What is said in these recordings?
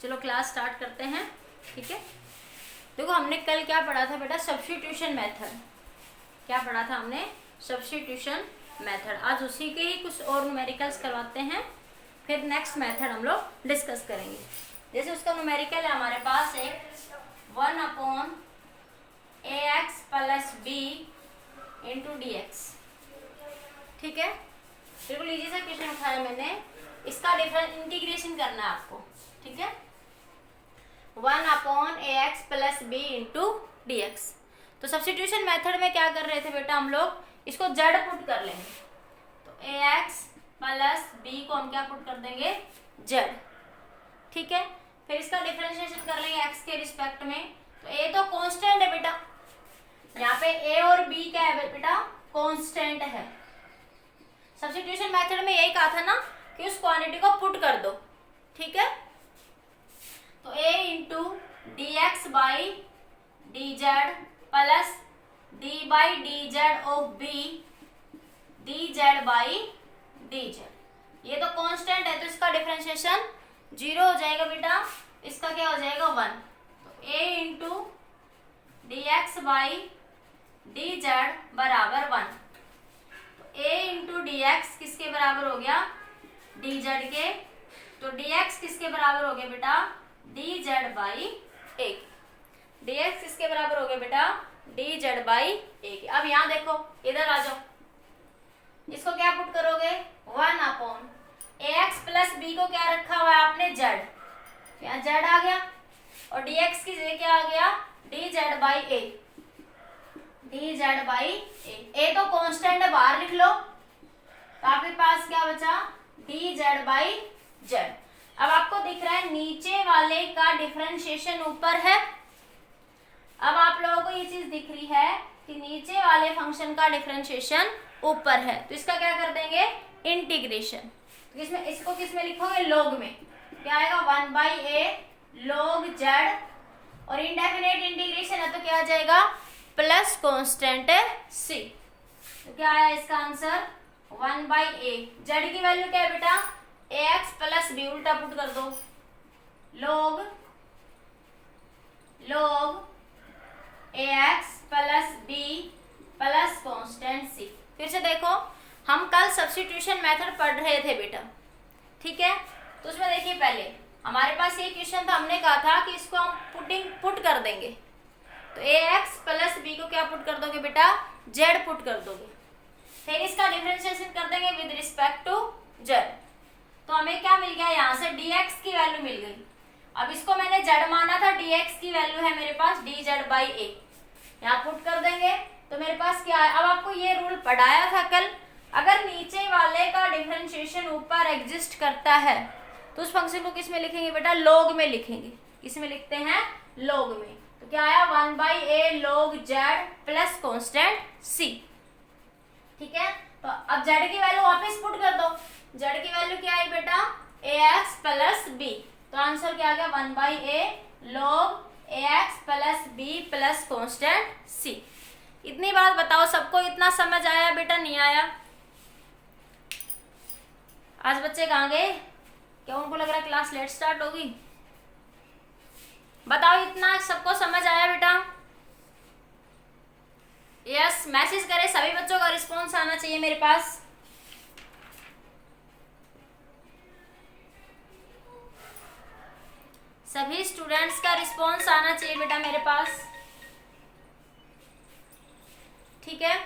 चलो class start करते हैं। ठीक है, देखो हमने कल क्या पढ़ा था बेटा, सब्स्टिट्यूशन मेथड। क्या पढ़ा था हमने? Substitution method. आज उसी के ही कुछ और न्यूमेरिकल्स करवाते हैं, फिर नेक्स्ट मेथड हम लोग डिस्कस करेंगे। जैसे उसका न्यूमेरिकल है हमारे पास एक 1/ax plus b into d x. ठीक है, बिल्कुल इजी सा क्वेश्चन उठाया मैंने। इसका डिफरेंस इंटीग्रेशन करना है आपको। ठीक है, 1/ax plus b into d x. तो सब्स्टिट्यूशन मेथड में क्या कर रहे थे बेटा, हम लोग इसको जड़ पुट कर लेंगे। तो ax प्लस b को हम क्या पुट कर देंगे, जड़। ठीक है, फिर इसका डिफरेंशिएशन कर लेंगे x के रिस्पेक्ट में। तो a तो कांस्टेंट है बेटा, यहाँ पे a और b क्या है बेटा, कांस्टेंट है। सब्स्टिट्यूशन मेथड में यही कहा था ना कि उस क्वांटिटी को पुट कर दो। ठीक है, तो a into d x by D Z plus d by D Z of b D z by D Z. ये तो कांस्टेंट है तो इसका डिफरेंशिएशन 0 हो जाएगा बेटा, इसका क्या हो जाएगा 1। तो a into d x by D Z बराबर 1। तो a इंटू डी एक्स किसके बराबर हो गया, डी जेड के। तो डी एक्स किसके बराबर हो गया बेटा, D z by a. D x किसके बराबर हो गया बेटा, डी जेड बाई ए। अब यहाँ देखो, इधर आ जाओ, इसको क्या पुट करोगे, 1/ax प्लस b को क्या रखा हुआ है आपने, जेड। यहाँ जेड आ गया और dx की जगह क्या आ गया, d z by a. D z by a तो कांस्टेंट है, बाहर लिख लो। तो आपके पास क्या बचा, डी जेड बाई जेड। अब आपको दिख रहा है नीचे वाले का डिफरेंशिएशन ऊपर है। अब आप लोगों को ये चीज दिख रही है कि नीचे वाले फंक्शन का डिफरेंशिएशन ऊपर है, तो इसका क्या कर देंगे, इंटीग्रेशन। तो इसमें इसको किस में लिखोगे, लोग में। क्या आएगा, 1/a log z, और इंडेफिनेट इंटीग्रेशन है तो क्या आ जाएगा, प्लस कांस्टेंट c। तो क्या आया इसका आंसर, 1/a। z की वैल्यू क्या है बेटा, ax प्लस b, उल्टा पुट कर दो, log ax plus b plus constant c। फिर से देखो, हम कल सब्स्टिट्यूशन मेथड पढ़ रहे थे बेटा। ठीक है, तो उसमें देखिए पहले हमारे पास ये क्वेश्चन था, हमने कहा था कि इसको हम पुट कर देंगे। तो ax प्लस b को क्या पुट कर दोगे बेटा, z पुट कर दोगे। फिर इसका डिफरेंशिएशन कर देंगे विद रिस्पेक्ट टू z। तो हमें क्या मिल गया, यहाँ से dx की वैल्यू मिल गई। अब इसको मैंने z माना था, dx की वैल्यू है मेरे पास डी जेड बाई ए। यहाँ पुट कर देंगे तो मेरे पास क्या है। अब आपको ये रूल पढ़ाया था कल, अगर नीचे वाले का डिफरेंशिएशन ऊपर एग्जिस्ट करता है तो उस फंक्शन को किस में लिखेंगे बेटा, लॉग में लिखेंगे। किस में लिखते हैं, लॉग में। तो क्या आया, 1/a log z plus constant c। ठीक है, तो अब z की वैल्यू वापस पुट कर दो। z की वैल्यू क्या आई बेटा, ax प्लस b। तो आंसर क्या आ गया, 1/a log ax plus b plus constant c। इतनी बात बताओ, सबको इतना समझ आया बेटा, नहीं आया? आज बच्चे कहाँ गए, क्या उनको लग रहा है क्लास लेट स्टार्ट होगी? बताओ, इतना सबको समझ आया बेटा? यस, मैसेज करें, सभी बच्चों का रिस्पॉन्स आना चाहिए मेरे पास। सभी स्टूडेंट्स का रिस्पॉन्स आना चाहिए बेटा मेरे पास। ठीक है,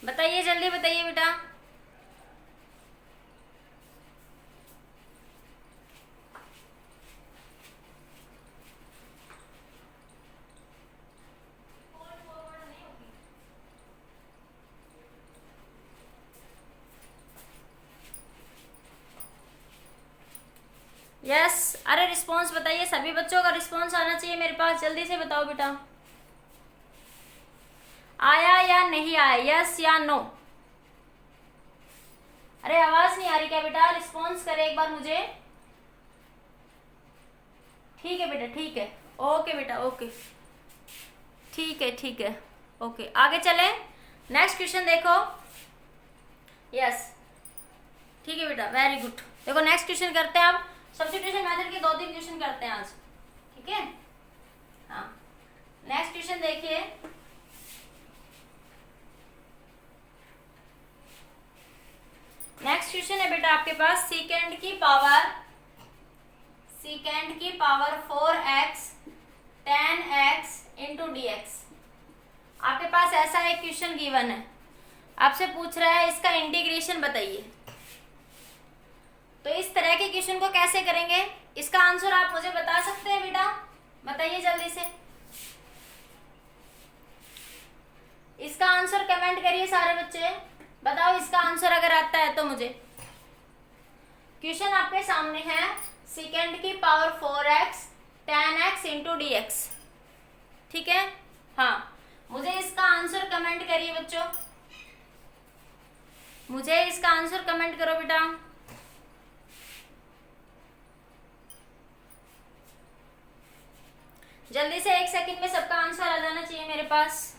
बताइए, जल्दी बताइए बेटा। यस, अरे रिस्पॉन्स बताइए, सभी बच्चों का रिस्पॉन्स आना चाहिए मेरे पास, जल्दी से बताओ बेटा। आया या नहीं आया, यस या नो? अरे आवाज नहीं आ रही क्या बेटा, रिस्पॉन्स करे एक बार मुझे। ठीक है बेटा, ठीक है, ओके बेटा, ओके, ठीक है, ठीक है, ओके। आगे चले, नेक्स्ट क्वेश्चन देखो। यस ठीक है बेटा, वेरी गुड। देखो नेक्स्ट क्वेश्चन करते हैं अब। सब्स्टिट्यूशन मेथड के 2-3 क्वेश्चन करते हैं आज, ठीक है। हाँ नेक्स्ट क्वेश्चन देखिए। नेक्स्ट क्वेश्चन है बेटा आपके पास सीकेंड की power 4x tan x into dx। आपके पास ऐसा एक क्वेश्चन गिवन है, आपसे पूछ रहा है इसका इंटीग्रेशन बताइए। तो इस तरह के क्वेश्चन को कैसे करेंगे, इसका आंसर आप मुझे बता सकते हैं बेटा? बताइए जल्दी से, इसका आंसर कमेंट करिए सारे बच्चे। बताओ इसका आंसर अगर आता है तो मुझे। क्वेश्चन आपके सामने है सेकेंड की power 4x tan x into dx, ठीक है। हाँ मुझे इसका आंसर कमेंट करिए बच्चों, मुझे इसका आंसर कमेंट करो बेटा। जल्दी से 1 सेकंड में सबका आंसर आ जाना चाहिए मेरे पास।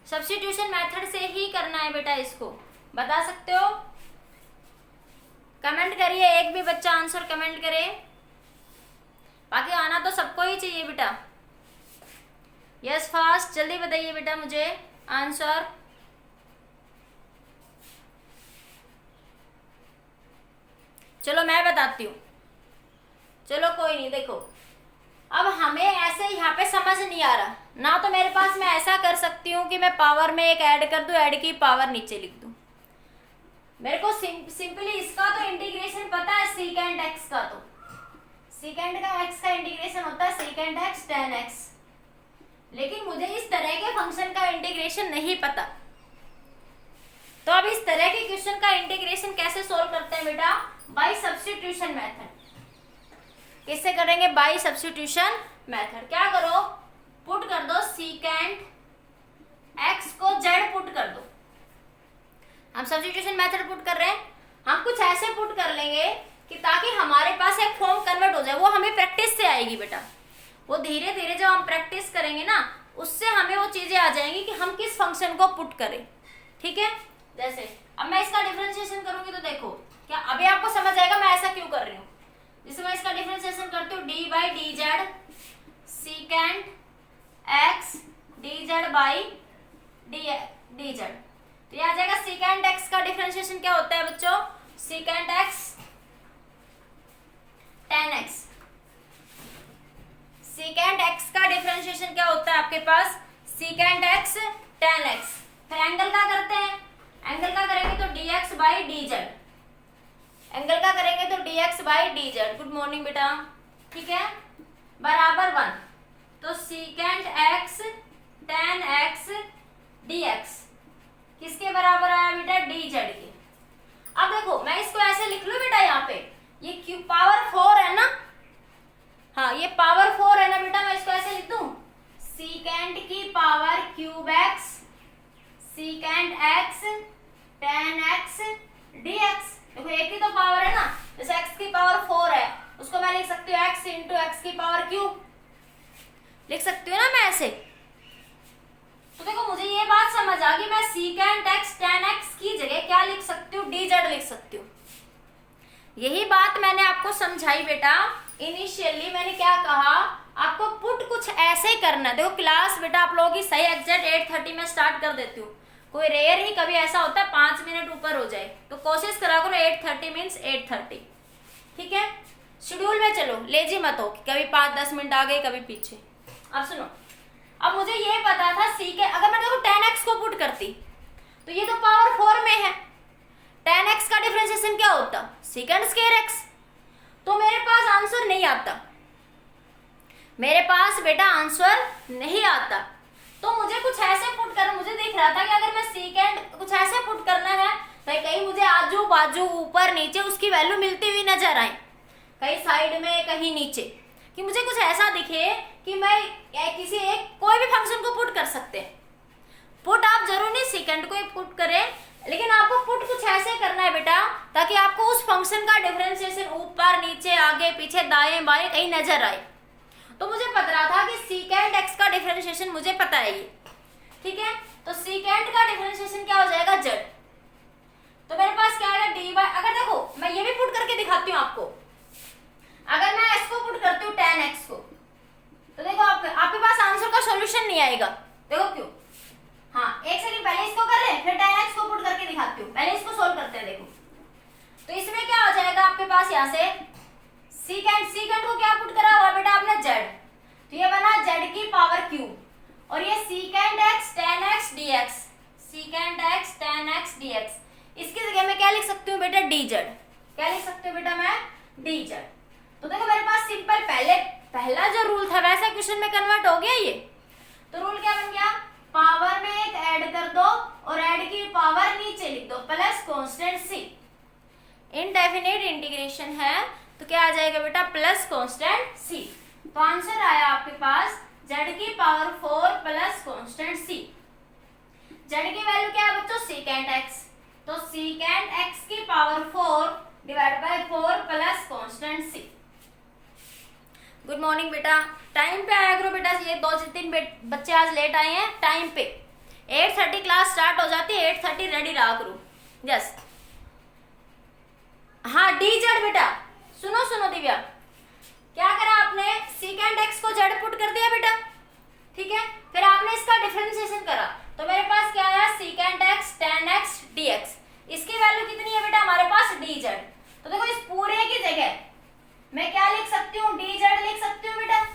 सब्स्टिट्यूशन मेथड से ही करना है बेटा, इसको बता सकते हो? कमेंट करिए, एक भी बच्चा आंसर कमेंट करे, बाकी आना तो सबको ही चाहिए बेटा। यस फास्ट जल्दी बताइए बेटा मुझे आंसर। चलो मैं बताती हूँ, चलो कोई नहीं। देखो अब हमें ऐसे यहाँ पे समझ नहीं आ रहा ना, तो मेरे पास मैं ऐसा कर सकती हूँ कि मैं पावर में एक ऐड कर दूं, ऐड की पावर नीचे लिख दूं। मेरे को सिंपली इसका तो इंटीग्रेशन पता है, सीकेंड एक्स का, तो सीकेंड का एक्स का इंटीग्रेशन होता है सीकेंड एक्स tan x, लेकिन मुझे इस तरह के फंक्शन का इंटीग्रेशन नहीं पता। तो अब इस तरह के क्वेश्चन का इंटीग्रेशन कैसे सोल्व करते हैं बेटा? By substitution method. किससे करेंगे? By substitution method. क्या करो, पुट कर दो सीकेंड एक्स को जेड पुट कर दो। हम सब्स्टिट्यूशन मेथड पुट कर रहे हैं, हम कुछ ऐसे पुट कर लेंगे कि ताकि हमारे पास एक फॉर्म कन्वर्ट हो जाए। वो हमें प्रैक्टिस से आएगी बेटा, वो धीरे धीरे जब हम प्रैक्टिस करेंगे ना, उससे हमें वो चीजें आ जाएंगी कि हम किस फंक्शन को पुट करें, ठीक है। जैसे अब मैं इसका डिफरेंशिएशन करूंगी तो देखो क्या अभी आपको समझ आएगा मैं ऐसा क्यों कर रही हूँ। जैसे मैं इसका डिफरेंशिएशन करती हूँ D by D Z सीकेंड x D z by D Z, तो ये आ जाएगा सीकेंड एक्स का डिफरेंशिएशन क्या होता है बच्चों? Secant x tan x। Secant x का डिफरेंशिएशन क्या होता है आपके पास? Secant x tan x। फिर एंगल का करते हैं, एंगल का करेंगे तो dx बाई dz, एंगल का करेंगे तो dx by dz। Good morning बेटा, ठीक है, बराबर 1। तो सीकेंड एक्स tan x dx किसके बराबर आया बेटा? dz के। अब देखो मैं इसको ऐसे लिख लूं बेटा, यहाँ पे ये क्यू पावर 4 है ना, हाँ ये पावर 4 है ना बेटा, मैं इसको ऐसे लिख दूं सीकेंड की power cube x सीकेंड x tan x dx। देखो एक ही तो पावर है ना, जैसे x की पावर 4 है उसको मैं लिख सकती हूँ x इंटू एक्स की पावर क्यूब, लिख सकती हूँ ना मैं ऐसे। तो देखो मुझे ये बात समझ आ गई, मैं सीकेंड एक्स tan x की जगह क्या लिख सकती हूँ? dz लिख सकती हूँ। यही बात मैंने आपको समझाई बेटा। इनिशियली मैंने क्या कहा, आपको पुट कुछ ऐसे ही करना है। देखो क्लास बेटा आप लोगों की सही एग्जैक्ट 8:30 में स्टार्ट कर देती हूँ, कोई रेयर ही कभी ऐसा होता है 5 मिनट ऊपर हो जाए, तो कोशिश करा करो 8:30 मीन्स 8:30, ठीक है। शेड्यूल में चलो, लेजी मत हो कि कभी 5-10 मिनट आगे कभी पीछे। अब सुनो, अब मुझे ये पता था सी के, अगर मैं देखो tan x को पुट करती तो ये तो पावर 4 में है, tan x का डिफरेंशिएशन क्या होता? Second square x। तो मेरे पास आंसर नहीं आता, मेरे पास बेटा आंसर नहीं आता। तो मुझे कुछ ऐसे पुट कर, मुझे दिख रहा था कि अगर मैं सेकंड कुछ ऐसे पुट करना है भाई, कहीं मुझे आजू बाजू ऊपर नीचे उसकी वैल्यू मिलती हुई नजर आए, कहीं साइड में कहीं नीचे, कि मुझे कुछ ऐसा दिखे कि मैं किसी एक कोई भी फंक्शन को पुट कर सकते हैं। पुट आप जरूर नहीं सेकंड को पुट करें, लेकिन आपको पुट कुछ ऐसे करना है बेटा ताकि आपको उस फंक्शन का डिफरेंशिएशन ऊपर नीचे आगे पीछे दाएं बाएं कहीं नजर आए। तो मुझे पता रहा था कि सीकेंड एक्स का डिफरेंशिएशन मुझे पता है ये, ठीक है। तो सीकेंड का डिफरेंशिएशन क्या हो जाएगा, जेड। तो मेरे पास क्या आएगा डी बाय, अगर देखो मैं ये भी पुट करके दिखाती हूँ आपको, अगर मैं इसको पुट करती हूँ tan x को, तो देखो आपके पास आंसर का सॉल्यूशन नहीं आएगा। देखो क्यों, हाँ एक सेकंड पहले इसको कर ले, फिर tan x को पुट करके दिखाती हूँ। पहले इसको सोल्व करते हैं। देखो तो इसमें क्या हो जाएगा आपके पास, यहाँ से सीकेंड को क्या पुट करा हुआ बेटा आपने, z, तो ये बना z की पावर q, और ये सीकेंड x tan x dx, सीकेंड x tan x dx, इसकी जगह मैं क्या लिख सकती हूँ बेटा, dz। क्या लिख सकती हूँ बेटा मैं, dz। तो देखो मेरे पास सिंपल पहला जो रूल था वैसा क्वेश्चन में कन्वर्ट हो गया ये। तो रूल क्या बन गया, पावर में एक ऐड कर दो और ऐड की पावर नीचे लिख दो plus constant c। Indefinite integration है तो क्या आ जाएगा बेटा, प्लस कांस्टेंट c। तो आंसर आया आपके पास z की power 4 plus constant c। z की वैल्यू क्या है बच्चों, सीकेंड x, तो सीकेंड x की power 4 divide by 4 plus constant c। Good morning बेटा, टाइम पे आया करो बेटा, ये 2-3 बच्चे आज लेट आए हैं टाइम पे। 8:30 क्लास स्टार्ट हो जाती है, 8:30 रेडी रहा करो। यस हाँ dz बेटा, सुनो दिव्या, क्या करा आपने, सीकेंड x को z पुट कर दिया बेटा, ठीक है। फिर आपने इसका डिफरेंशिएशन करा, तो मेरे पास क्या आया, सीकेंड x tan x dx, इसकी वैल्यू कितनी है बेटा हमारे पास, dz। तो देखो इस पूरे की जगह मैं क्या लिख सकती हूँ, dz लिख सकती हूँ बेटा,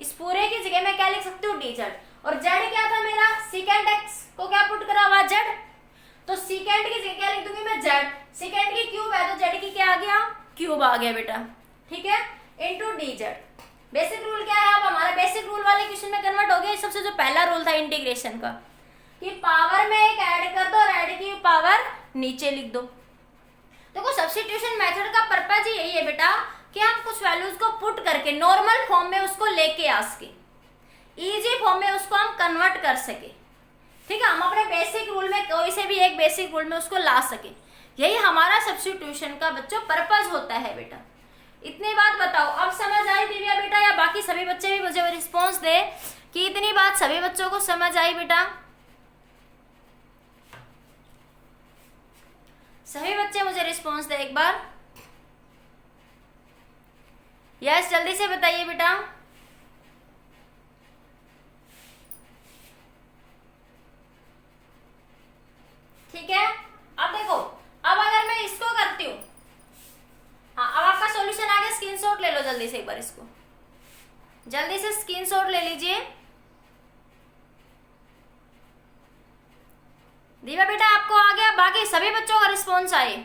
इस पूरे की जगह मैं क्या लिख सकती हूँ, dz। और z क्या था मेरा, सीकेंड x को क्या पुट करा हुआ, z, तो सीकेंड की जगह क्या लिख दूंगी मैं, z। सीकेंड की क्यूब है तो z की क्या आ गया, क्यूब आ गया बेटा, ठीक है, इनटू dz। बेसिक रूल क्या है, अब हमारा बेसिक रूल वाले क्वेश्चन में कन्वर्ट हो गया। सबसे जो पहला रूल था इंटीग्रेशन का, कि पावर में एक ऐड कर दो और ऐड की पावर नीचे लिख दो। देखो सब्स्टिट्यूशन मेथड का पर्पज ही यही है बेटा, कि हम कुछ वैल्यूज को पुट करके नॉर्मल फॉर्म में उसको लेके आ सके, इजी फॉर्म में उसको हम कन्वर्ट कर सके, ठीक है। हम अपने बेसिक रूल में कोई से भी एक बेसिक रूल में उसको ला सके, यही हमारा सब्स्टिट्यूशन का बच्चों पर्पज होता है बेटा। इतनी बात बताओ, अब समझ आई दिव्या बेटा, या बाकी सभी बच्चे भी मुझे रिस्पॉन्स दे कि इतनी बात सभी बच्चों को समझ आई बेटा। सभी बच्चे मुझे रिस्पॉन्स दे एक बार, यस जल्दी से बताइए बेटा। ठीक है, अब देखो, अब अगर मैं इसको करती हूँ, हाँ अब आपका सॉल्यूशन आ गया, स्क्रीनशॉट ले लो जल्दी से एक बार, इसको जल्दी से स्क्रीनशॉट ले लीजिए। दीवा बेटा आपको आ गया, बाकी सभी बच्चों का रिस्पॉन्स आए,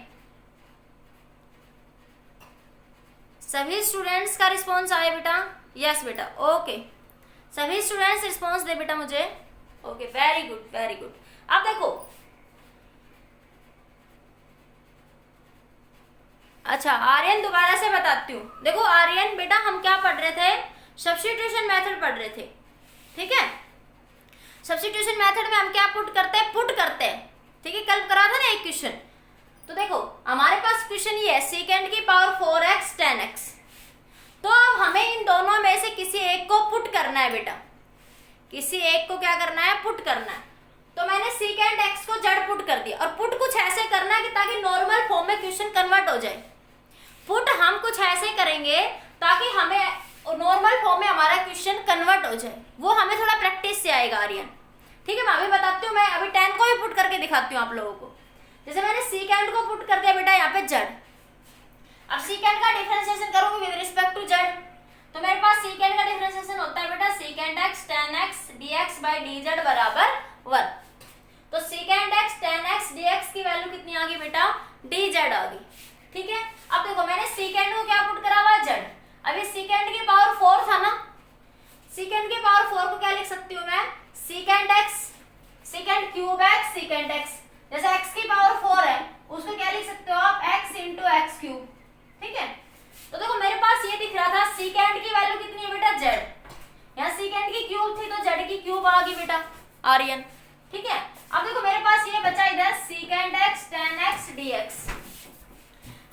सभी स्टूडेंट्स का रिस्पॉन्स आए बेटा, यस बेटा, ओके सभी स्टूडेंट्स रिस्पॉन्स दे बेटा मुझे, okay very good very good. अब देखो, अच्छा आर्यन दोबारा से बताती हूँ। देखो आर्यन बेटा, हम क्या पढ़ रहे थे, सब्स्टिट्यूशन मेथड पढ़ रहे थे, ठीक है। सब्स्टिट्यूशन मेथड में हम क्या पुट करते हैं, ठीक है, कल करा था ना एक क्वेश्चन। तो देखो हमारे पास क्वेश्चन ये है, सीकेंड की पावर 4x tan x, तो अब हमें इन दोनों में से किसी एक को पुट करना है बेटा, किसी एक को क्या करना है, पुट करना है। तो मैंने सीकेंड x को z पुट कर दिया, और पुट कुछ ऐसे करना है कि ताकि नॉर्मल फॉर्म में क्वेश्चन कन्वर्ट हो जाए। पुट हम कुछ ऐसे करेंगे ताकि हमें नॉर्मल फॉर्म में हमारा क्वेश्चन कन्वर्ट हो जाए, वो हमें थोड़ा प्रैक्टिस से आएगा आर्यन, ठीक है। मैं अभी बताती हूँ, मैं अभी tan को भी पुट करके दिखाती हूँ आप लोगों को। जैसे मैंने सीकेंड को पुट कर दिया बेटा यहाँ पे z, अब सीकेंड का डिफरेंशिएशन करूंगी विद रिस्पेक्ट टू z, तो मेरे पास सीकेंड का डिफरेंशिएशन होता है बेटा सीकेंड x tan x dx by dz बराबर 1। तो सीकेंड x tan x dx की वैल्यू कितनी आ गई बेटा, dz आ गई, ठीक है। अब देखो मैंने सीकेंड को क्या पुट करा हुआ, z, अभी सीकेंड की पावर 4 था ना, सीकेंड की पावर 4 को क्या लिख सकती हूँ मैं, सीकेंड x, सीकेंड क्यूब x, सीकेंड x, जैसे x की पावर 4 है उसको क्या लिख सकते हो आप, x इंटू एक्स क्यूब, ठीक है। तो देखो मेरे पास ये दिख रहा था सीकेंड की वैल्यू कितनी है बेटा, z, यहाँ सीकेंड की क्यूब थी तो z की क्यूब आ गई बेटा आर्यन, ठीक है। अब देखो मेरे पास ये बचा इधर सीकेंड x tan x dx।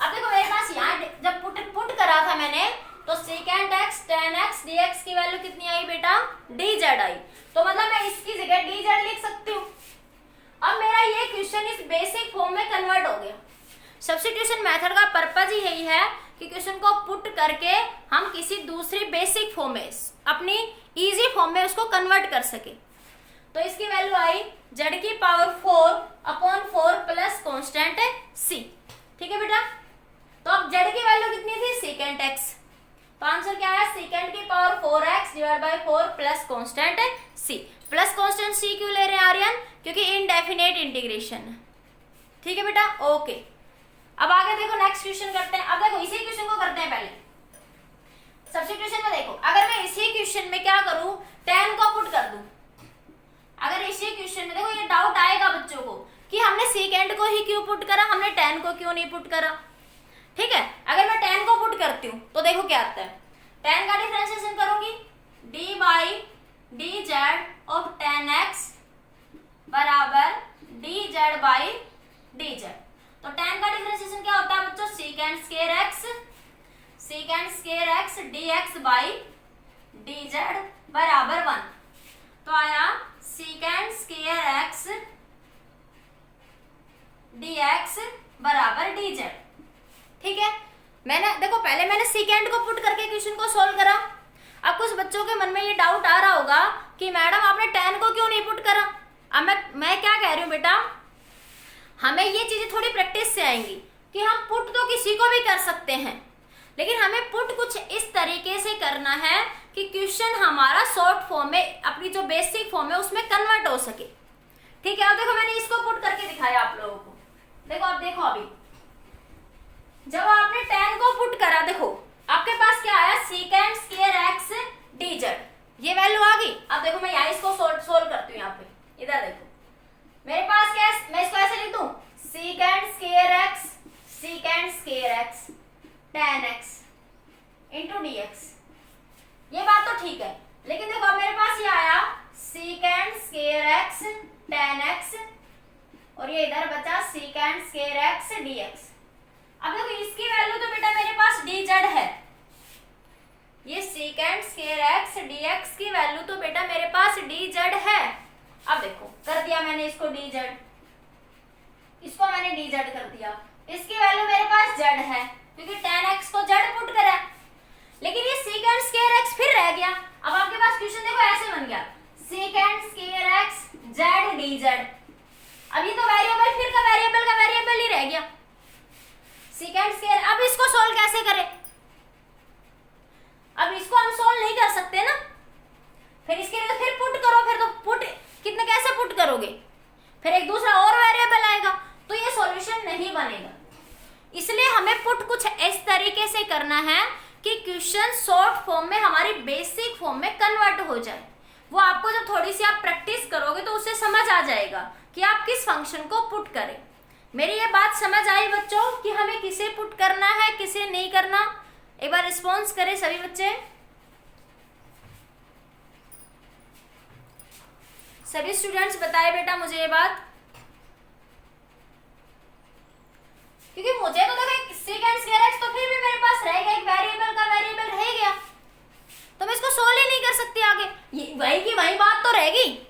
अब देखो मेरे पास यहाँ जब पुट करा था मैंने, तो सीकेंड x tan x dx की वैल्यू कितनी आई बेटा, डी जेड आई, तो मतलब मैं इसकी जगह डी जेड लिख सकती हूँ। अब मेरा ये क्वेश्चन इस बेसिक फॉर्म में कन्वर्ट हो गया। सब्स्टिट्यूशन मेथड का पर्पज ही यही है कि क्वेश्चन को पुट करके हम किसी दूसरी बेसिक फॉर्म में, अपनी इजी फॉर्म में उसको कन्वर्ट कर सके। तो इसकी वैल्यू आई जेड की पावर 4/4 प्लस कॉन्स्टेंट सी। ठीक है बेटा, तो अब जेड की वैल्यू कितनी थी, सेकेंड एक्स, तो आंसर क्या है, सेकेंड की power 4x divide by 4 plus constant C. Plus constant C क्यों ले रहे हैं आर्यन, क्योंकि इनडेफिनेट इंटीग्रेशन। ठीक है बेटा, ओके। अब आगे देखो, नेक्स्ट क्वेश्चन करते हैं। अब देखो इसी क्वेश्चन को करते हैं पहले। सब्स्टिट्यूशन में देखो, अगर मैं इसी क्वेश्चन में क्या करूं, tan को पुट कर दूं। अगर इसी क्वेश्चन में देखो, ये डाउट आएगा बच्चों को कि हमने सेकेंड को ही क्यों पुट करा, हमने tan को क्यों नहीं पुट करा। ठीक है, अगर मैं tan को पुट करती हूँ तो देखो क्या आता है, tan का डिफरेंशिएशन करूंगी, d by D Z of tan x बराबर D z by D Z. तो tan का डिफरेंशिएशन क्या होता है बच्चों, second square x dx by D Z बराबर 1। तो आया सेकेंड स्क्वायर x dx बराबर डी जेड। ठीक है, मैंने देखो पहले मैंने सेकेंड को पुट करके क्वेश्चन को सोल्व करा। अब कुछ बच्चों के मन में ये डाउट आ रहा होगा कि मैडम आपने tan को क्यों नहीं पुट करा। अब मैं क्या कह रही हूँ बेटा, हमें ये चीजें थोड़ी प्रैक्टिस से आएंगी कि हम पुट तो किसी को भी कर सकते हैं, लेकिन हमें पुट कुछ इस तरीके से करना है कि क्वेश्चन हमारा शॉर्ट फॉर्म में, अपनी जो बेसिक फॉर्म है उसमें कन्वर्ट हो सके। ठीक है, अब देखो मैंने इसको पुट करके दिखाया आप लोगों को। देखो अब देखो, अभी जब आपने tan को पुट करा, देखो आपके पास क्या आया, second square x D Z, ये वैल्यू आ गई। अब देखो मैं यहाँ इसको सोल्व करती हूँ। यहाँ पे इधर देखो मेरे पास क्या है, मैं इसको ऐसे लिख दूं, second square x tan x into d x. ये बात तो ठीक है, लेकिन देखो अब मेरे पास ये आया second square x tan x और ये इधर बचा सेकेंड स्क्वायर x dx। अब देखो इसकी वैल्यू तो बेटा मेरे पास dz है, ये सेकेंड स्क्वायर x dx की वैल्यू तो बेटा मेरे पास dz है। अब देखो कर दिया मैंने इसको dz, इसको मैंने dz कर दिया, इसकी वैल्यू मेरे पास z है क्योंकि tan x को z पुट करा, लेकिन ये सेकेंड स्क्वायर x फिर रह गया। अब आपके पास क्वेश्चन देखो ऐसे बन गया, second square x z dz। अब ये तो वेरिएबल फिर का वेरिएबल ही रह गया, सेकेंड स्क्वायर। अब इसको सोल्व कैसे करें, अब इसको हम सोल्व नहीं कर सकते ना, फिर इसके लिए तो फिर पुट करो, फिर तो पुट कितने कैसे पुट करोगे, फिर एक दूसरा और वेरिएबल आएगा, तो ये सॉल्यूशन नहीं बनेगा। इसलिए हमें पुट कुछ इस तरीके से करना है कि क्वेश्चन शॉर्ट फॉर्म में हमारी बेसिक फॉर्म में कन्वर्ट हो जाए। वो आपको जब थोड़ी सी आप प्रैक्टिस करोगे तो उससे समझ आ जाएगा कि आप किस फंक्शन को पुट करें। मेरी ये बात समझ आई बच्चों कि हमें किसे पुट करना है किसे नहीं करना। एक बार रिस्पॉन्स करें सभी बच्चे, सभी स्टूडेंट्स बताए बेटा मुझे ये बात, क्योंकि मुझे तो देखो सेकेंड स्क्वायर x तो फिर भी मेरे पास रह गया, एक वेरिएबल का वेरिएबल रह गया, तो मैं इसको सोल्व ही नहीं कर सकती आगे, ये वही की वही बात तो रहेगी।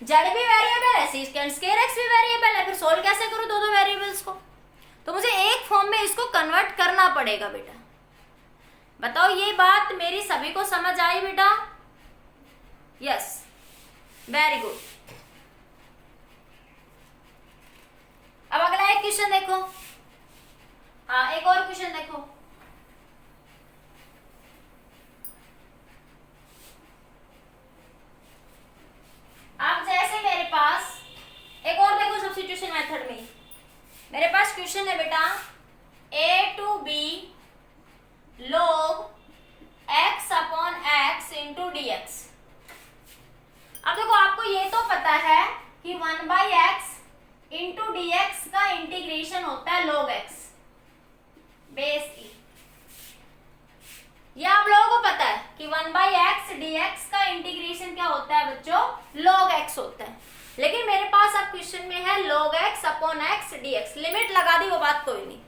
z भी वेरिएबल है, सेकेंड स्क्वायर x भी वेरिएबल है, फिर सोल्व कैसे करूं दो वेरिएबल्स को, तो मुझे एक फॉर्म में इसको कन्वर्ट करना पड़ेगा बेटा। बताओ ये बात मेरी सभी को समझ आई बेटा? Yes, very good. अब अगला एक क्वेश्चन देखो, हाँ एक और क्वेश्चन देखो। अब जैसे मेरे पास एक और देखो सब्स्टिट्यूशन मेथड में मेरे पास क्वेश्चन है बेटा a to b log x upon x into d x. अब देखो आपको ये तो पता है कि 1/x इंटू डी एक्स का इंटीग्रेशन होता है log x बेस ई। ये आप लोगों को पता है कि 1/x dx का इंटीग्रेशन क्या होता है बच्चों, log x होता है। लेकिन मेरे पास अब क्वेश्चन में है log x upon x dx, limit लगा दी वो बात कोई नहीं।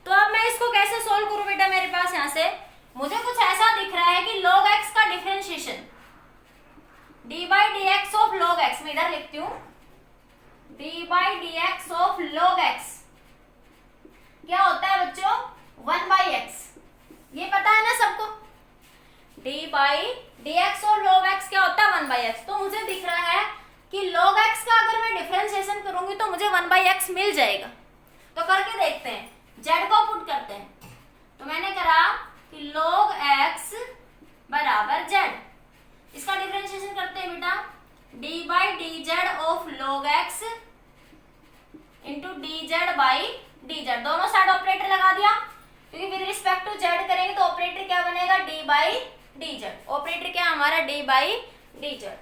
तो अब मैं इसको कैसे सोल्व करूं बेटा, मेरे पास यहां से मुझे कुछ ऐसा दिख रहा है कि log x का डिफरेंशिएशन इधर लिखती हूँ, D by D x of log x क्या होता है बच्चों, 1/x। ये पता है ना सबको, डी बाई डी एक्स और log x क्या होता है 1/x। तो मुझे दिख रहा है कि log x का अगर मैं डिफरेंशिएशन करूंगी तो मुझे 1/x मिल जाएगा। तो करके देखते हैं, z को पुट करते हैं। तो मैंने करा कि log x बराबर z, इसका डिफरेंशिएशन करते हैं बेटा, D by D Z of log x into D z by D Z, दोनों साइड ऑपरेटर लगा दिया, क्योंकि विद रिस्पेक्ट टू जेड करेंगे तो ऑपरेटर क्या बनेगा, D by D Z. Operator क्या हमारा, डी बाई डी जेड।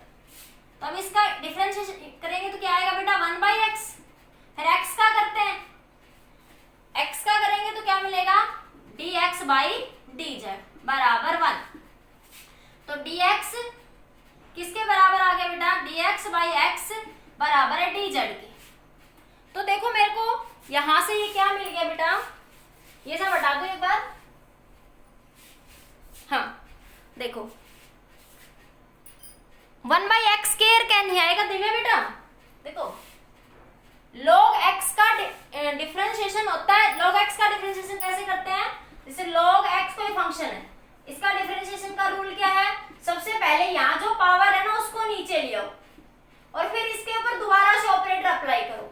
तो अब इसका डिफरेंशिएशन करेंगे तो क्या आएगा बेटा, 1/x। फिर x का करते हैं, x का करेंगे तो क्या मिलेगा, dx बाई डी जेड बराबर 1। तो dx किसके बराबर आ गया बेटा, dx बाई x बराबर है डी जेड के। तो देखो मेरे को यहां से ये क्या मिल गया बेटा, ये सब हटा दो एक बार। हाँ देखो 1/x स्क्वायर क्या नहीं आएगा दिव्या बेटा, देखो log x का डिफरेंशिएशन होता है। log x का डिफरेंशिएशन कैसे करते हैं, जैसे log x कोई फंक्शन है, इसका डिफरेंशिएशन का रूल क्या है, सबसे पहले यहाँ जो पावर है ना उसको नीचे ले आओ और फिर इसके ऊपर दोबारा से ऑपरेटर अप्लाई करो।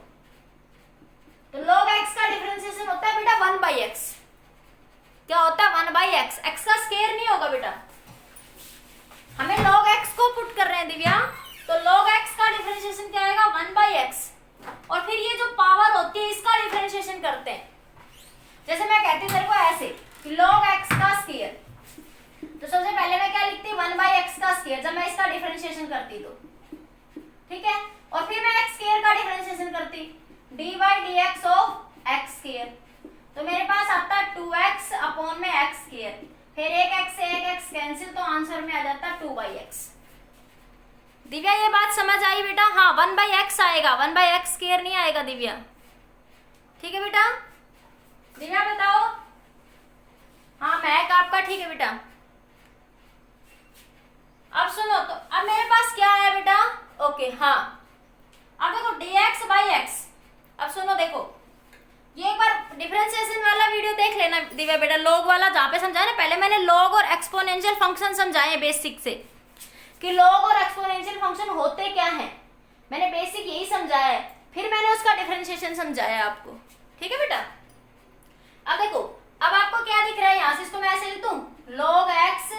तो log x का डिफरेंशिएशन होता है बेटा 1/x। क्या होता है 1/x, x का स्क्वायर नहीं होगा बेटा, हमें log x को पुट कर रहे हैं दिव्या। तो log x का डिफरेंशिएशन क्या आएगा 1/x, और फिर ये जो पावर होती है इसका डिफरेंशिएशन करते हैं। जैसे मैं कहती हूँ तेरे को ऐसे कि log x का स्क्वायर, तो सबसे पहले मैं क्या लिखती, 1/x का स्क्वायर, जब मैं इसका डिफरेंशिएशन करती तो ठीक है, और फिर मैं x स्क्वायर का डिफरेंशिएशन करती, D by D x of x square. तो मेरे पास आता 2x अपॉन में x स्क्वायर, फिर एक x से एक x कैंसिल, तो आंसर में आ जाता 2/x। दिव्या ये बात समझ आई बेटा, हाँ 1/x आएगा, 1/x स्क्वायर नहीं आएगा दिव्या, ठीक है बेटा। दिव्या बताओ, हाँ मैक आपका ठीक है बेटा। अब सुनो, तो अब मेरे पास क्या आया बेटा, ओके हाँ, अब देखो dx बाई x। अब सुनो देखो, ये एक बार डिफरेंशिएशन वाला वीडियो देख लेना दिव्या बेटा, log वाला जहाँ पे समझाया ना, पहले मैंने log और एक्सपोनेंशियल फंक्शन समझाए हैं बेसिक से, कि log और एक्सपोनेंशियल फंक्शन होते क्या हैं, मैंने बेसिक यही समझाया है, फिर मैंने उसका डिफरेंशिएशन समझाया आपको, ठीक है बेटा। अब देखो, अब आपको क्या दिख रहा है, यहाँ से इसको मैं ऐसे लिख दूं, log x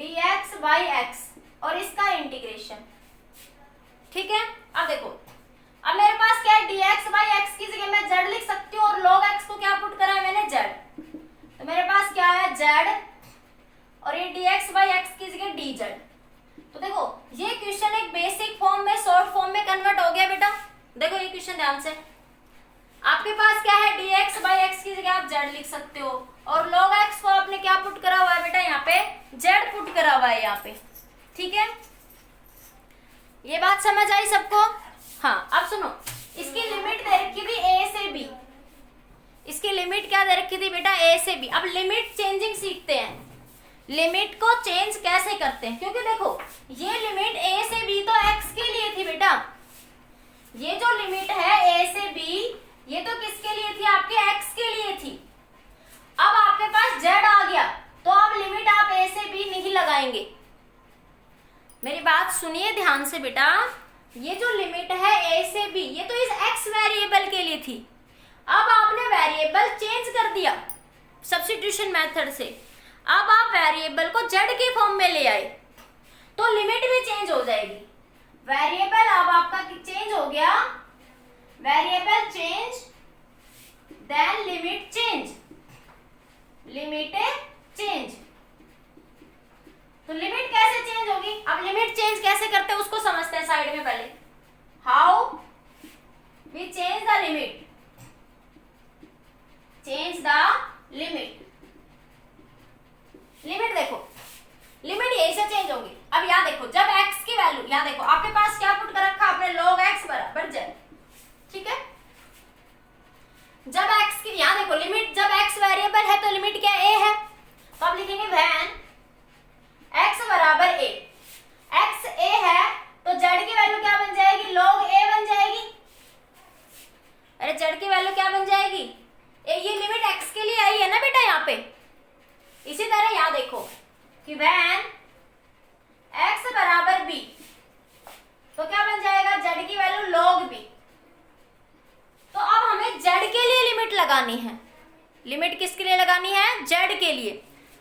dx by x और इसका इंटीग्रेशन, ठीक है। अब देखो, अब मेरे पास क्या है, dx बाई x की जगह मैं z लिख सकती हूँ, और log x को क्या पुट करा है मैंने, z। तो मेरे पास क्या है, z, और ये dx बाई x की जगह dz। तो देखो ये क्वेश्चन एक बेसिक फॉर्म में, शॉर्ट फॉर्म में कन्वर्ट हो गया बेटा। देखो ये क्वेश्चन ध्यान से, आपके पास क्या है, dx बाई x की जगह आप z लिख सकते हो, और log x को आपने क्या पुट करा हुआ है बेटा, यहाँ पे z पुट करा हुआ है यहाँ पे, ठीक है। ये बात समझ आई सबको, हाँ। अब सुनो, इसकी लिमिट दे रखी थी a से b, इसकी लिमिट क्या दे रखी थी बेटा, a से b। अब लिमिट चेंजिंग सीखते हैं, लिमिट को चेंज कैसे करते हैं, क्योंकि देखो ये लिमिट a से b तो x के लिए थी बेटा, ये जो लिमिट है a से b ये तो किसके लिए थी, आपके x के लिए थी। अब आपके पास z आ गया, तो अब लिमिट आप a से b नहीं लगाएंगे। मेरी बात सुनिए ध्यान से बेटा, ये जो लिमिट है a से b ये तो इस x वेरिएबल के लिए थी। अब आपने वेरिएबल चेंज कर दिया सब्स्टिट्यूशन मेथड से, अब आप वेरिएबल को z के फॉर्म में ले आए, तो लिमिट भी चेंज हो जाएगी। वेरिएबल अब आपका चेंज हो गया, variable change then limit change, limit change. तो लिमिट कैसे चेंज होगी, अब लिमिट चेंज कैसे करते हैं उसको समझते हैं साइड में पहले। How we change the limit, change the limit. Limit देखो, लिमिट यही से चेंज होगी। अब यहाँ देखो, जब x की वैल्यू, यहाँ देखो आपके पास क्या पुट कर रखा आपने, log x बराबर z, ठीक है। जब x की, यहाँ देखो लिमिट, जब x वेरिएबल है तो लिमिट क्या a है, तो आप लिखेंगे व्हेन x बराबर a, x a है तो z की वैल्यू क्या बन लगानी है, लिमिट किसके लिए लगानी है, जेड के लिए।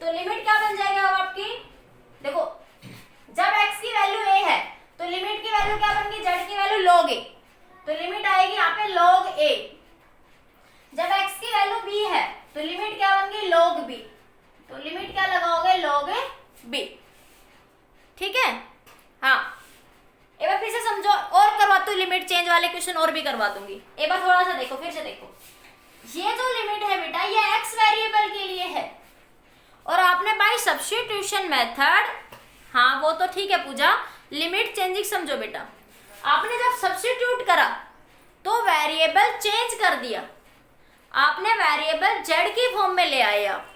तो लिमिट क्या बन जाएगा अब आपकी, देखो जब x की वैल्यू a है तो लिमिट की वैल्यू क्या बन गई, z की वैल्यू log a, तो लिमिट आएगी यहाँ पे log a। जब x की वैल्यू b है तो लिमिट क्या बन गई, log b, तो लिमिट क्या लगाओगे, log b। ठीक है, हाँ एक बार फिर से समझो, और करवाती हूँ लिमिट चेंज वाले क्वेश्चन और भी करवा दूंगी। एक बार थोड़ा सा देखो, फिर से देखो, ये जो लिमिट है बेटा ये x वेरिएबल के लिए है, और आपने बाय सब्स्टिट्यूशन मेथड, हाँ वो तो ठीक है पूजा, लिमिट चेंजिंग समझो बेटा, आपने जब सब्स्टिट्यूट करा तो वेरिएबल चेंज कर दिया, आपने वेरिएबल जेड की फॉर्म में ले आए, आप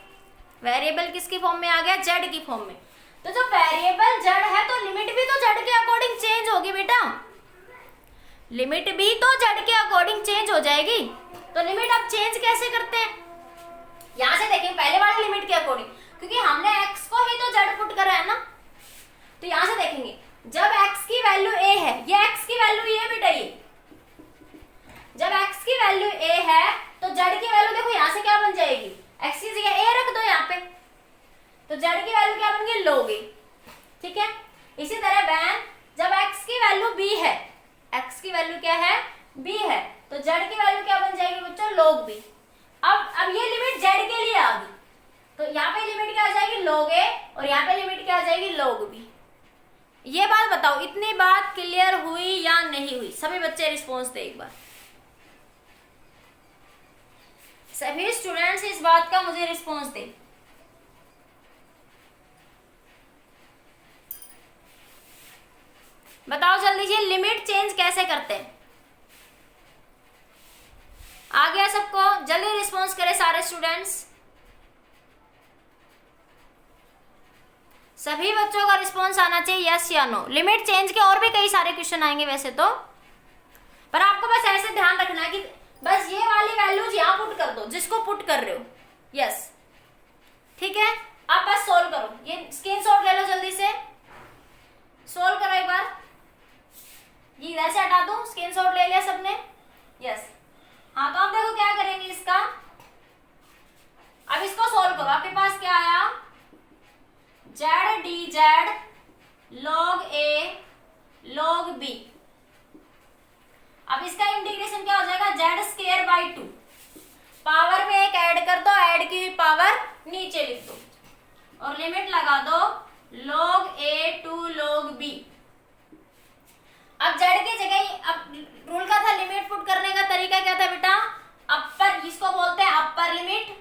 वेरिएबल किसकी फॉर्म में आ गया, जेड की फॉर्म में। तो जब वेरिएबल जेड है तो लिमिट भी तो जेड के अकॉर्डिंग चेंज होगी बेटा, लिमिट भी तो जेड के अकॉर्डिंग चेंज हो जाएगी। तो लिमिट आप चेंज कैसे करते हैं, यहां से देखें पहले वाली लिमिट के अकॉर्डिंग, क्योंकि हमने x को ही तो जेड पुट करा है ना। तो यहां से देखेंगे जब x की वैल्यू a है, ये x की वैल्यू ये बेटा, ये जब x की वैल्यू a है तो z की वैल्यू देखो यहां से क्या बन जाएगी, x की जगह a रख दो यहाँ पे, तो z की वैल्यू क्या बन गई, log a। ठीक है, इसी तरह वैन जब x की वैल्यू b है, x की वैल्यू क्या है, b है, तो z की वैल्यू क्या बन जाएगी बच्चों, log b। अब ये लिमिट z के लिए आ गई, तो यहाँ पे लिमिट क्या आ जाएगी, log a, और यहाँ पे लिमिट क्या आ जाएगी, log b। ये बात बताओ, इतनी बात क्लियर हुई या नहीं हुई, सभी बच्चे रिस्पॉन्स दे एक बार, सभी स्टूडेंट्स इस बात का मुझे रिस्पॉन्स दे। बताओ जल्दी से, लिमिट चेंज कैसे करते हैं, आ गया सबको, जल्दी रिस्पॉन्स करें सारे स्टूडेंट्स, सभी बच्चों का रिस्पॉन्स आना चाहिए यस या नो। लिमिट चेंज के और भी कई सारे क्वेश्चन आएंगे वैसे तो, पर आपको बस ऐसे ध्यान रखना है कि बस ये वाली वैल्यूज यहाँ पुट कर दो जिसको पुट कर रहे हो, यस ठीक है। आप बस सोल्व करो, ये स्क्रीनशॉट ले लो, जल्दी से सोल्व करो एक बार, ये इधर से हटा दो, स्क्रीनशॉट ले लिया सबने, यस। हाँ तो आप देखो क्या करेंगे इसका, अब इसको सोल्व करो, आपके पास क्या आया, Z D Z log a log b। अब इसका इंटीग्रेशन क्या हो जाएगा, जेड स्क्वायर बाई 2, पावर में एक ऐड कर दो, ऐड की हुई पावर नीचे लिख दो, और लिमिट लगा दो log a to log b। अब जेड की जगह, अब रूल का था लिमिट पुट करने का तरीका क्या था बेटा, अपर, इसको बोलते हैं अपर लिमिट,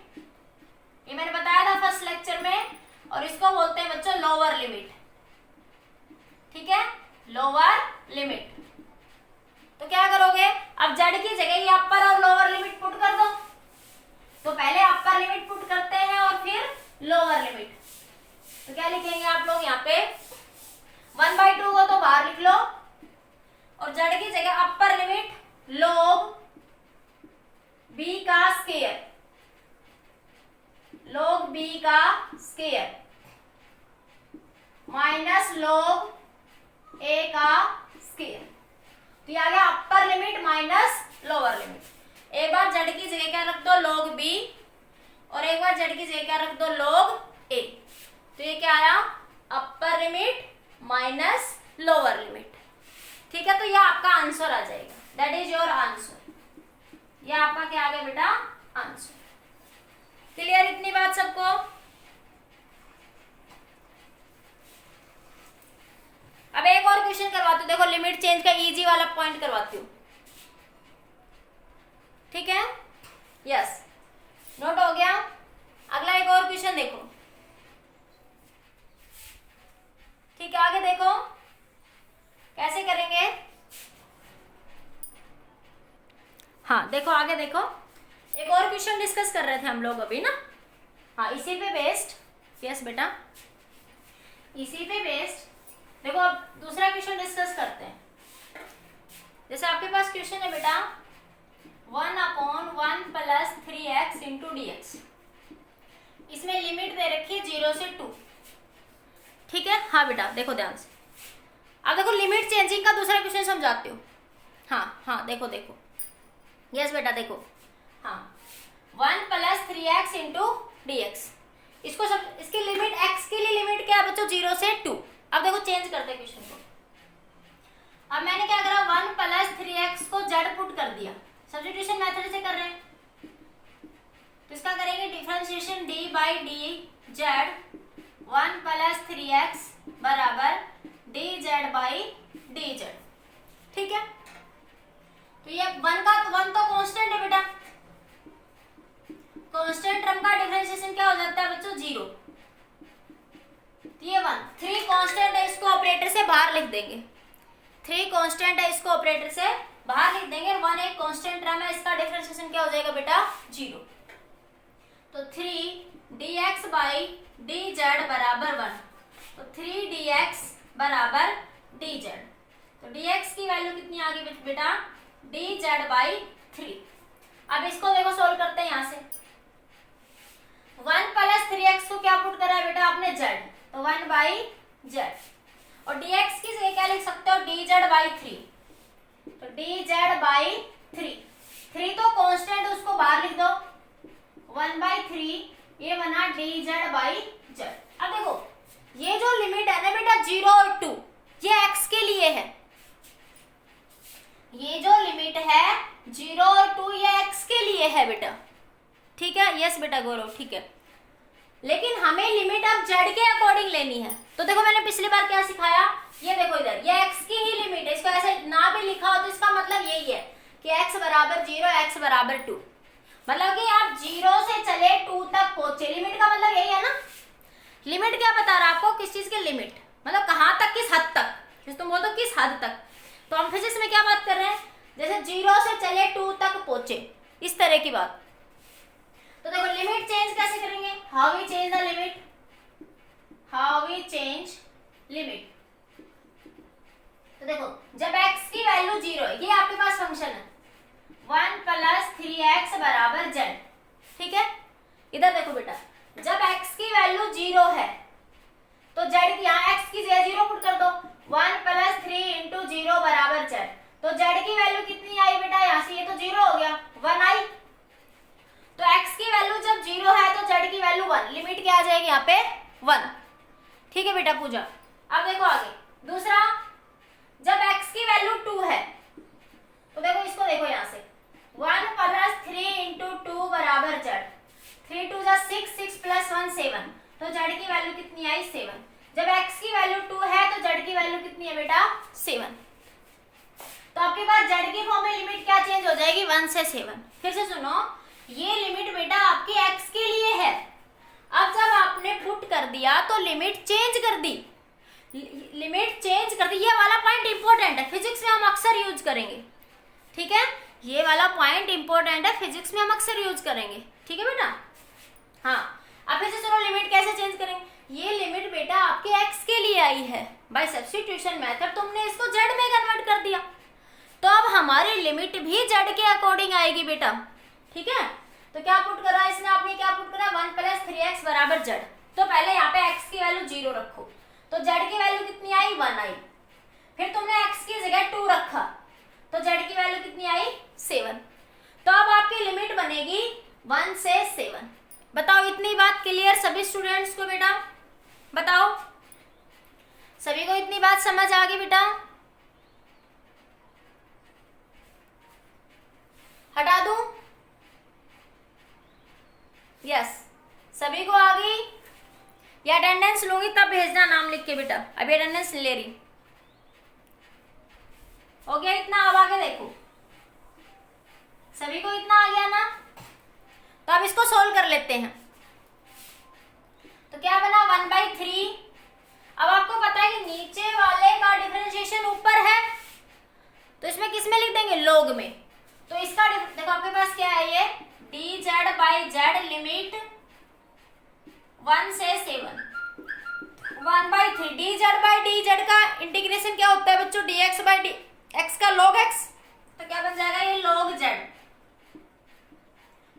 ये मैंने बताया था फर्स्ट लेक्चर में, और इसको बोलते हैं बच्चों लोअर लिमिट। ठीक है, लोअर लिमिट। तो क्या करोगे, अब जेड की जगह ये अपर और लोअर लिमिट पुट कर दो, तो पहले अपर लिमिट पुट करते हैं और फिर लोअर लिमिट। तो क्या लिखेंगे आप लोग यहाँ पे, 1/2 को तो बाहर लिख लो, और जेड की जगह अपर लिमिट log b का स्क्वायर, log b का स्क्वायर माइनस log a का स्क्वायर। तो ये आ गया upper limit minus lower limit. एक बार जेड की जगह क्या रख दो, log b, और एक बार जेड की जगह क्या रख दो, log a। तो ये क्या आया, upper limit minus lower limit. ठीक है, तो ये आपका आंसर आ जाएगा, दैट इज योर आंसर। ये आपका क्या आ गया बेटा, आंसर। क्लियर इतनी बात सबको? अब एक और क्वेश्चन करवाती हूँ, देखो लिमिट चेंज का इजी वाला पॉइंट करवाती हूँ, ठीक है, यस नोट हो गया। अगला एक और क्वेश्चन देखो, ठीक है, आगे देखो कैसे करेंगे। हाँ देखो आगे देखो, एक और क्वेश्चन डिस्कस कर रहे थे हम लोग अभी ना, हाँ इसी पे बेस्ड, यस बेटा इसी पे बेस्ड। देखो अब दूसरा क्वेश्चन डिस्कस करते हैं। जैसे आपके पास क्वेश्चन है बेटा 1/1 + 3x × dx, इसमें लिमिट दे रखी है 0 से 2, ठीक है। हाँ बेटा देखो ध्यान से, अब देखो लिमिट चेंजिंग का दूसरा क्वेश्चन समझाती हूँ। हाँ हाँ देखो देखो, यस बेटा देखो, हाँ 1 प्लस 3x इंटू dx। इसको सब, इसकी लिमिट x के लिए लिमिट क्या है बच्चों, 0 से 2। अब देखो चेंज करते हैं क्वेश्चन को। अब मैंने क्या करा, 1 प्लस 3x को z पुट कर दिया, सब्स्टिट्यूशन मेथड से कर रहे हैं। तो इसका करेंगे differentiation d by D Z, 1 plus 3x बराबर dz बाई dz। ठीक है, तो ये 1 तो कांस्टेंट है बेटा, कांस्टेंट टर्म का डिफरेंशिएशन क्या हो जाता है बच्चों, 0। ये 1, 3 कांस्टेंट है, इसको ऑपरेटर से बाहर लिख देंगे। 3 कांस्टेंट है, इसको ऑपरेटर से बाहर लिख देंगे। 1 एक कांस्टेंट टर्म है, इसका डिफरेंशिएशन क्या हो जाएगा बेटा, 0। तो 3 dx बाई dz बराबर 1, तो 3 dx बराबर dz। तो dx की वैल्यू कितनी आ गई बेटा, dz बाई 3। अब इसको देखो सोल्व करते हैं यहाँ से। 1 प्लस 3x को क्या पुट करा है बेटा आपने, z, तो 1 बाई z। और dx की जगह क्या लिख सकते हो, dz बाई 3, तो dz बाई 3। 3 तो कांस्टेंट, उसको बाहर लिख दो, 1 बाई 3, ये बना dz बाई z। अब देखो ये जो लिमिट है ना बेटा 0 और 2, ये x के लिए है। ये जो लिमिट है 0 और 2 ये x के लिए है बेटा। ठीक है, यस बेटा गौरव, ठीक है। लेकिन हमें लिमिट अब z के अकॉर्डिंग लेनी है। तो देखो मैंने पिछली बार क्या सिखाया, ये देखो इधर, ये x की ही लिमिट है। इसको ऐसे ना भी लिखा हो तो इसका मतलब यही है कि x बराबर 0, x बराबर 2। मतलब कि आप 0 से चले 2 तक पहुंचे, लिमिट का मतलब यही है ना। लिमिट क्या बता रहा है आपको, किस चीज की लिमिट, मतलब कहाँ तक, किस हद तक, जिस तुम बोल दो किस हद तक। तो हम फिजिक्स में क्या बात कर रहे हैं, जैसे 0 से चले 2 तक पहुंचे, इस तरह की बात। तो देखो लिमिट चेंज कैसे करेंगे, how we change the limit, how we change limit. तो देखो जब x की वैल्यू 0 है, ये आपके पास फंक्शन है 1 प्लस 3x बराबर z। ठीक है, इधर देखो बेटा, जब x की वैल्यू 0 है तो z की, यहाँ x की जगह 0 पुट कर दो, 1 प्लस 3 इंटू 0 बराबर z। तो z की वैल्यू कितनी आई बेटा, यहाँ से ये तो 0 हो गया, 1 आई। तो x की वैल्यू जब 0 है तो z की वैल्यू 1, लिमिट क्या आ जाएगी यहाँ पे, 1। ठीक है बेटा पूजा। अब देखो आगे दूसरा, जब x की वैल्यू 2 है तो देखो इसको देखो यहाँ से, 1 प्लस 3 इंटू 2 बराबर z, 3 2 जा 6, 6 प्लस 1 7, तो z की वैल्यू कितनी आई, 7। जब x की वैल्यू 2 है तो z की वैल्यू कितनी है बेटा, 7। तो आपके पास z की फॉर्म में लिमिट क्या चेंज हो जाएगी, 1 से 7। फिर से सुनो, ये लिमिट बेटा आपकी x के लिए है। अब जब आपने पुट कर दिया तो लिमिट चेंज कर दी, लिमिट चेंज कर दी। ये वाला पॉइंट इंपॉर्टेंट है, फिजिक्स में हम अक्सर यूज करेंगे। ठीक है, ये वाला पॉइंट इंपॉर्टेंट है, फिजिक्स में हम अक्सर यूज करेंगे। ठीक है बेटा, हाँ। अब फिर से सुनो, लिमिट कैसे चेंज करेंगे। ये लिमिट बेटा आपके x के लिए आई है, बाय सब्स्टिट्यूशन मेथड तुमने इसको z में कन्वर्ट कर दिया, तो अब हमारी लिमिट भी z के अकॉर्डिंग आएगी बेटा। ठीक है, तो क्या पुट करा इसने, आपने क्या पुट करा, 1 प्लस 3x बराबर z। तो पहले यहाँ पे x की वैल्यू 0 रखो, तो z की वैल्यू कितनी आई, 1 आई। फिर तुमने x की जगह 2 रखा, तो z की वैल्यू कितनी आई, 7। तो अब आपकी लिमिट बनेगी 1 से 7। बताओ इतनी बात क्लियर सभी स्टूडेंट्स को बेटा, बताओ सभी को इतनी बात समझ आ गई बेटा, हटा दूं, यस सभी को आ गई। या अटेंडेंस लूंगी तब भेजना नाम लिख के बेटा, अभी अटेंडेंस ले रही। हो गया इतना, अब आगे देखो, सभी को इतना आ गया ना। तो अब इसको सोल्व कर लेते हैं। तो क्या बना, 1/3। अब आपको पता है कि नीचे वाले का डिफरेंशिएशन ऊपर है, तो इसमें किस में लिख देंगे, लॉग में। तो इसका देखो आपके पास क्या है, ये dz बाई z लिमिट 1 से 7, 1/3। dz बाई dz का इंटीग्रेशन क्या होता है बच्चों, dx बाई x का log x, तो क्या बन जाएगा ये log z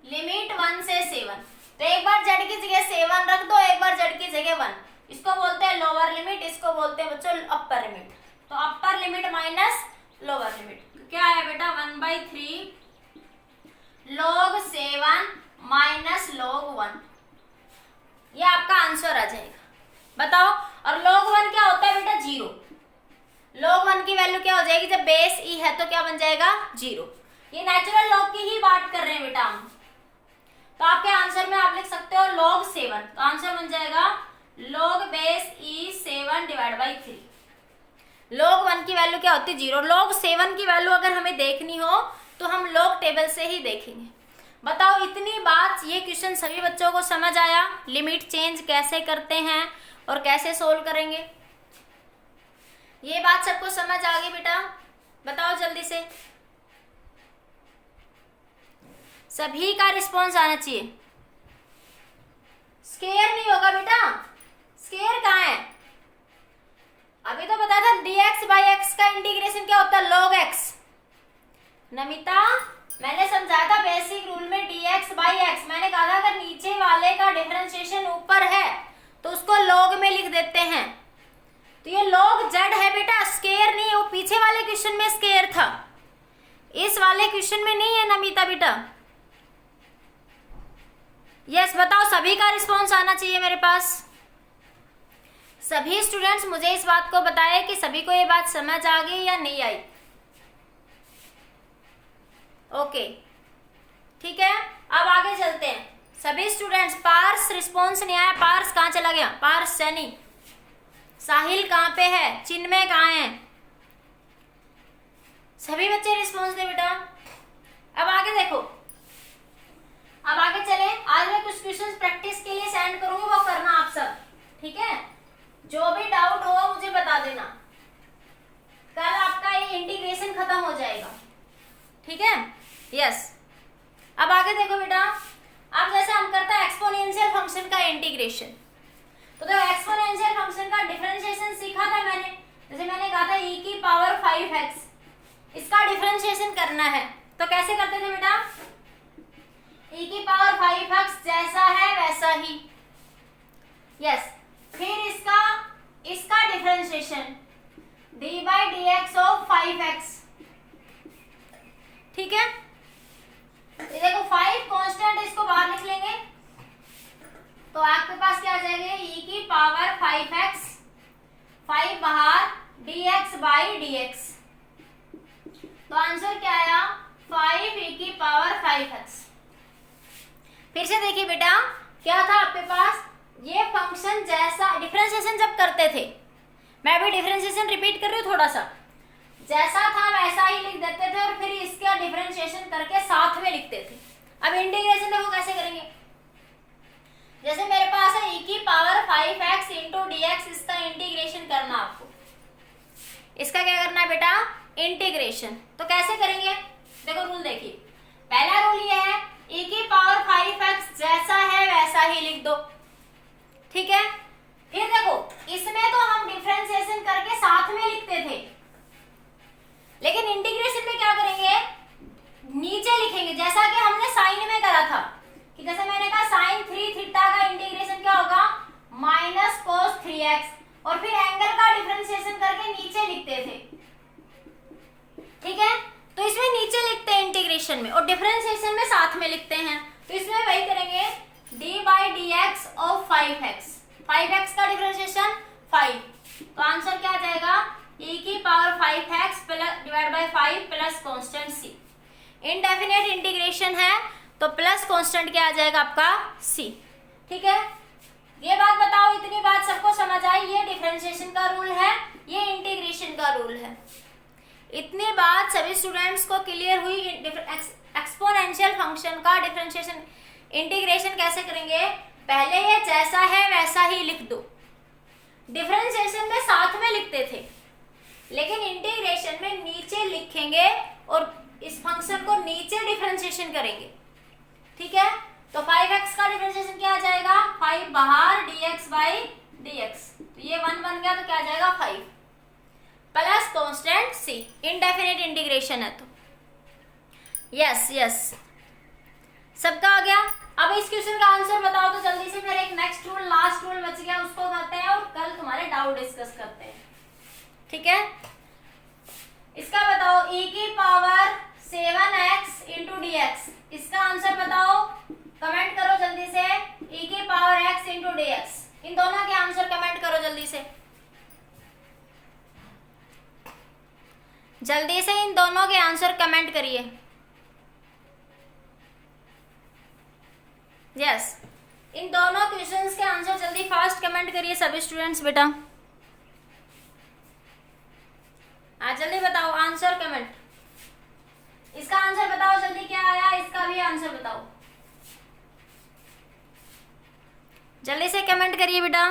लिमिट 1 से 7। तो एक बार z की जगह 7 रख दो, एक बार z की जगह 1। इसको बोलते हैं लोअर लिमिट, इसको बोलते हैं बच्चों अपर लिमिट। तो upper limit minus lower limit, तो क्या है बेटा 1/3 log 7 माइनस log 1, ये आपका आंसर आ जाएगा। बताओ, और log 1 क्या होता है बेटा? 0। log 1 की वैल्यू क्या हो जाएगी? जब बेस e है तो क्या बन जाएगा? 0। ये नेचुरल लॉग की ही बात कर रहे हैं बेटा हम। तो आपके आंसर में आप लिख सकते हो log 7, तो आंसर बन जाएगा log base e 7 divide by 3। log 1 की वैल्यू क्या होती है? 0। log 7 की वैल्यू अगर हमें देखनी हो तो हम log टेबल से ही देखेंगे। बताओ, इतनी बात, ये क्वेश्चन सभी बच्चों को समझ आया? लिमिट चेंज कैसे करते हैं और कैसे सोल्व करेंगे, ये बात सबको समझ आ गई बेटा? बताओ जल्दी से, सभी का रिस्पॉन्स आना चाहिए। स्केयर नहीं होगा बेटा, स्केयर कहाँ है? अभी तो बताया था dx बाई एक्स का इंटीग्रेशन क्या होता है? log x। नमिता, मैंने समझाया था बेसिक रूल में dx बाई एक्स। मैंने कहा था अगर नीचे वाले का डिफरेंशिएशन ऊपर है तो उसको log में लिख देते हैं। तो ये log z है बेटा, स्केयर नहीं है। वो पीछे वाले क्वेश्चन में स्केयर था, इस वाले क्वेश्चन में नहीं है नमिता बेटा। यस, बताओ, सभी का रिस्पॉन्स आना चाहिए मेरे पास। सभी स्टूडेंट्स मुझे इस बात को बताए कि सभी को ये बात समझ आ गई या नहीं आई। ओके, ठीक है, अब आगे चलते हैं। सभी स्टूडेंट्स, पार्स रिस्पॉन्स नहीं आया। पार्स कहाँ चला गया? पार्स सैनी, साहिल कहाँ पे है? चिन्मय कहाँ है? सभी बच्चे रिस्पॉन्स दे बेटा। अब आगे देखो, अब आगे चले। आज मैं कुछ क्वेश्चंस प्रैक्टिस के लिए सेंड करूंगी, वो करना आप सब, ठीक है? जो भी डाउट हो मुझे बता देना, कल आपका ये इंटीग्रेशन खत्म हो जाएगा, ठीक है? यस, अब आगे देखो बेटा। अब जैसे हम करते हैं एक्सपोनेंशियल फंक्शन का इंटीग्रेशन, तो देखो एक्सपोनेंशियल फंक्शन का डिफरेंशिएशन सीखा था मैंने। जैसे मैंने कहा था e की पावर 5x, इसका डिफरेंशिएशन करना है तो कैसे करते थे बेटा? e की पावर 5x जैसा है वैसा ही। यस, फिर इसका differentiation d by D x of 5x, ठीक है? ये देखो 5 कांस्टेंट, इसको बाहर लिख लेंगे तो आपके पास क्या आ जाएगा? e की पावर 5x, 5 बाहर, dx बाई dx। तो आंसर क्या आया? 5 e की पावर 5x। फिर से देखिए बेटा, क्या था आपके पास? ये फंक्शन जैसा डिफरेंशिएशन जब करते थे, मैं अभी डिफरेंशिएशन रिपीट कर रही हूँ थोड़ा सा, जैसा था वैसा ही लिख देते थे और फिर इसका डिफरेंशिएशन करके साथ में लिखते थे। अब इंटीग्रेशन देखो कैसे करेंगे। जैसे मेरे पास है e की power 5x into d x, इसका इंटीग्रेशन करना आपको। इसका क्या करना है बेटा? इंटीग्रेशन। तो कैसे करेंगे? देखो रूल देखिए, पहला रूल ये है e की पावर 5x जैसा है वैसा ही लिख दो, ठीक है? फिर देखो, इसमें तो हम डिफरेंशिएशन करके साथ में लिखते थे, लेकिन इंटीग्रेशन में क्या करेंगे? नीचे लिखेंगे, जैसा कि हमने साइन में करा था कि जैसे मैंने कहा साइन 3 थीटा का इंटीग्रेशन क्या होगा? माइनस कोस 3x, और फिर एंगल का डिफरेंशिएशन करके नीचे लिखते थे, ठीक है? तो इसमें नीचे लिखते हैं इंटीग्रेशन में, और डिफरेंशिएशन में साथ में लिखते हैं। तो इसमें वही करेंगे, d by D x of 5x, 5x का डिफरेंशिएशन 5। तो आंसर क्या आ जाएगा? e की power 5x divide by 5 plus constant c। Indefinite integration है तो प्लस कॉन्स्टेंट क्या आ जाएगा आपका? c, ठीक है? ये बात बताओ, इतनी बात सबको समझ आई? ये डिफरेंशिएशन का रूल है, ये इंटीग्रेशन का रूल है। इतनी बात सभी स्टूडेंट्स को क्लियर हुई? एक्सपोनेंशियल फंक्शन का डिफरेंशिएशन इंटीग्रेशन कैसे करेंगे? पहले ये जैसा है वैसा ही लिख दो। डिफरेंशिएशन में साथ में लिखते थे, लेकिन इंटीग्रेशन में नीचे लिखेंगे और इस फंक्शन को नीचे डिफरेंशिएशन करेंगे, ठीक है? तो 5x का डिफरेंशिएशन क्या आ जाएगा? 5 बाहर, dx बाई dx, तो ये 1 बन गया, तो क्या आ जाएगा? 5 plus constant c। Indefinite integration है तो यस यस, सबका आ गया। अब इस क्वेश्चन का आंसर बताओ तो जल्दी से। फिर एक नेक्स्ट रूल, लास्ट रूल बच गया, उसको करते हैं और कल तुम्हारे डाउट डिस्कस करते हैं, ठीक है? इसका बताओ e की power 7x into d x, इसका आंसर बताओ। कमेंट करो जल्दी से, e की power x into d x. इन दोनों के आंसर कमेंट करो जल्दी से, जल्दी से इन दोनों के आंसर कमेंट करिए। यस, इन दोनों क्वेश्चंस के आंसर जल्दी फास्ट कमेंट करिए सभी स्टूडेंट्स बेटा। आज जल्दी बताओ आंसर कमेंट। इसका आंसर बताओ जल्दी, क्या आया, इसका भी आंसर बताओ, जल्दी से कमेंट करिए बेटा।